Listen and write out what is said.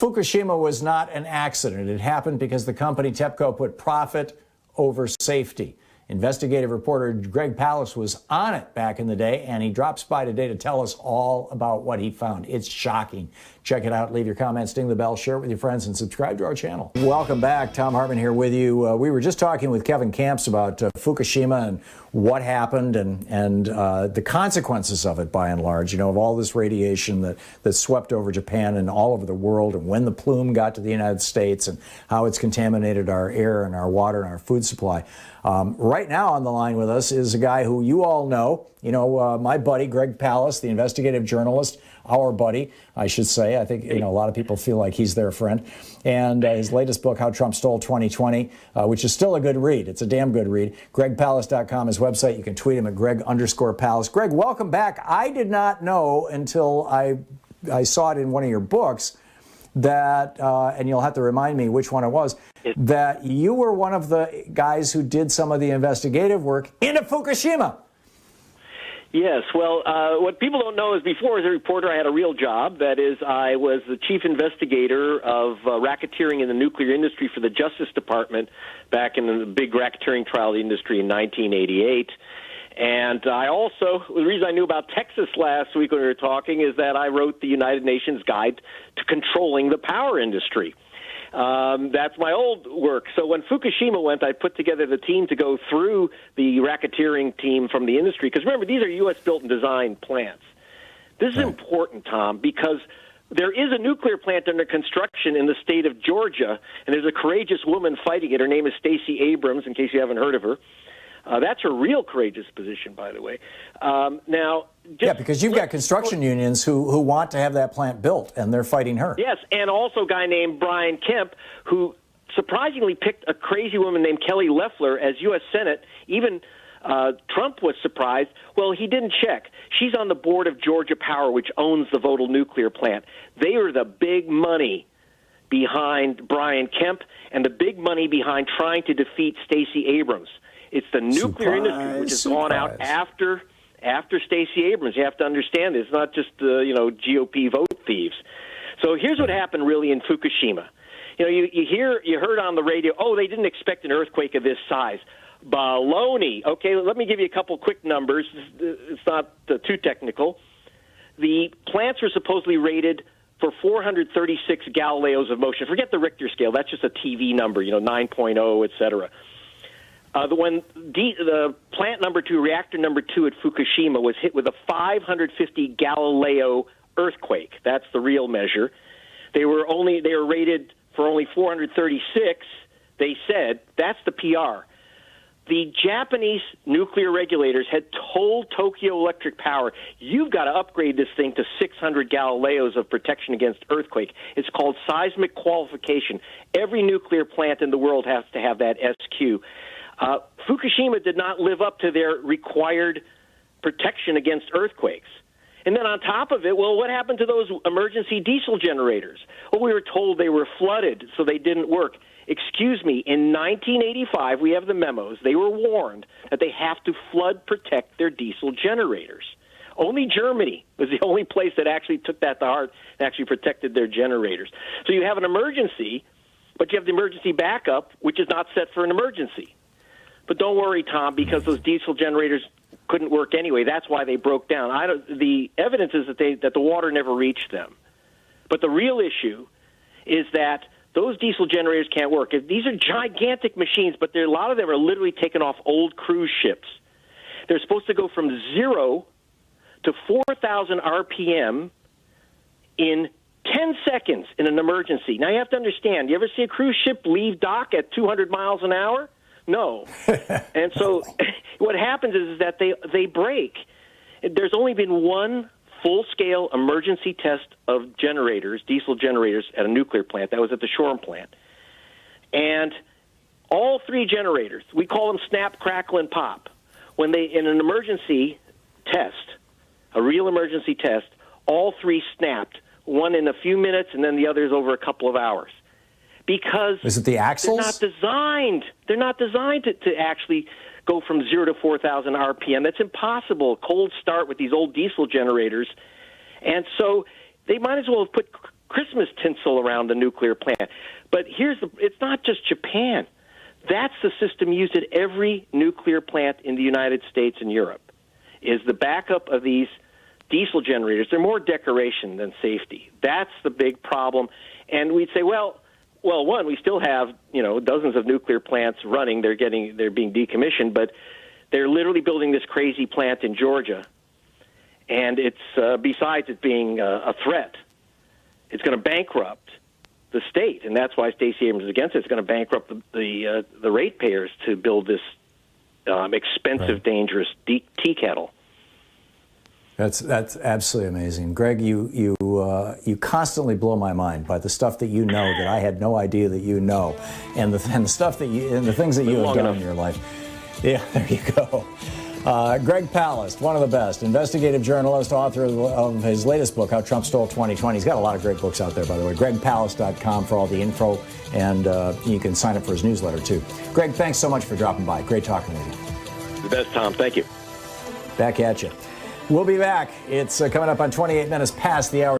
Fukushima was not an accident. It happened because the company TEPCO put profit over safety. Investigative reporter Greg Palast was on it back in the day, and he drops by today to tell us all about what he found. It's shocking. Check it out. Leave your comments, ding the bell, share it with your friends, and subscribe to our channel. Welcome back. Thom Hartmann here with you. We were just talking with Kevin Camps about Fukushima and what happened and the consequences of it, by and large, of all this radiation that swept over Japan and all over the world, and when the plume got to the United States and how it's contaminated our air and our water and our food supply. Right now on the line with us is a guy who you all know, my buddy, Greg Palast, the investigative journalist, our buddy, I should say. I think, a lot of people feel like he's their friend. And his latest book, How Trump Stole 2020, which is still a good read. It's a damn good read. GregPalast.com, his website. You can tweet him at Greg_Palast. Greg, welcome back. I did not know until I saw it in one of your books that, and you'll have to remind me which one it was, that you were one of the guys who did some of the investigative work into Fukushima. Yes, well, what people don't know is before as a reporter I had a real job. That is, I was the chief investigator of racketeering in the nuclear industry for the Justice Department back in the big racketeering trial of the industry in 1988. And I also, the reason I knew about Texas last week when we were talking is that I wrote the United Nations Guide to Controlling the Power Industry. That's my old work. So when Fukushima went, I put together the team to go through the racketeering team from the industry. Because remember, these are U.S.-built and designed plants. This is important, Tom, because there is a nuclear plant under construction in the state of Georgia, and there's a courageous woman fighting it. Her name is Stacey Abrams, in case you haven't heard of her. That's a real courageous position, by the way. Because you've got construction unions who want to have that plant built, and they're fighting her. Yes, and also a guy named Brian Kemp, who surprisingly picked a crazy woman named Kelly Loeffler as U.S. Senate. Even Trump was surprised. Well, he didn't check. She's on the board of Georgia Power, which owns the Vogtle nuclear plant. They are the big money behind Brian Kemp and the big money behind trying to defeat Stacey Abrams. It's the nuclear industry which has gone out after Stacey Abrams. You have to understand this. It's not just GOP vote thieves. So here's what happened really in Fukushima. You heard on the radio, they didn't expect an earthquake of this size. Baloney. Okay, let me give you a couple quick numbers. It's not too technical. The plants were supposedly rated for 436 Galileos of motion. Forget the Richter scale. That's just a TV number, 9.0, et cetera. When the plant number 2, reactor number 2 at Fukushima was hit with a 550 Galileo earthquake. That's the real measure. They were rated for only 436. They said that's the PR. The Japanese nuclear regulators had told Tokyo Electric Power, you've got to upgrade this thing to 600 Galileos of protection against earthquake. It's called seismic qualification. Every nuclear plant in the world has to have that SQ. Fukushima did not live up to their required protection against earthquakes. And then on top of it, what happened to those emergency diesel generators? Well, we were told they were flooded, so they didn't work. Excuse me, in 1985, we have the memos. They were warned that they have to flood protect their diesel generators. Only Germany was the only place that actually took that to heart and actually protected their generators. So you have an emergency, but you have the emergency backup, which is not set for an emergency. But don't worry, Tom, because those diesel generators couldn't work anyway. That's why they broke down. The evidence is that the water never reached them. But the real issue is that those diesel generators can't work. These are gigantic machines, but a lot of them are literally taken off old cruise ships. They're supposed to go from 0 to 4,000 RPM in 10 seconds in an emergency. Now, you have to understand, you ever see a cruise ship leave dock at 200 miles an hour? No. And so what happens is that they break. There's only been one full-scale emergency test of generators, diesel generators, at a nuclear plant. That was at the Shoreham plant. And all 3 generators, we call them snap, crackle, and pop. When in an emergency test, a real emergency test, all 3 snapped, one in a few minutes and then the others over a couple of hours. Because is it the axles? They're not designed to actually go from 0 to 4,000 RPM. That's impossible. Cold start with these old diesel generators. And so they might as well have put Christmas tinsel around the nuclear plant. But it's not just Japan. That's the system used at every nuclear plant in the United States and Europe, is the backup of these diesel generators. They're more decoration than safety. That's the big problem. And we'd say, well, one, we still have, dozens of nuclear plants running. They're being decommissioned, but they're literally building this crazy plant in Georgia. And it's, besides it being a threat, it's going to bankrupt the state, and that's why Stacey Abrams is against it. It's going to bankrupt the ratepayers to build this expensive, dangerous tea kettle. That's absolutely amazing, Greg. You constantly blow my mind by the stuff that you know that I had no idea that you know, and the stuff that the things that you have done in your life. Yeah, there you go. Greg Palast, one of the best, investigative journalist, author of his latest book, How Trump Stole 2020. He's got a lot of great books out there, by the way. GregPalast.com for all the info, and you can sign up for his newsletter, too. Greg, thanks so much for dropping by. Great talking with you. The best, Tom. Thank you. Back at you. We'll be back. It's coming up on 28 minutes past the hour.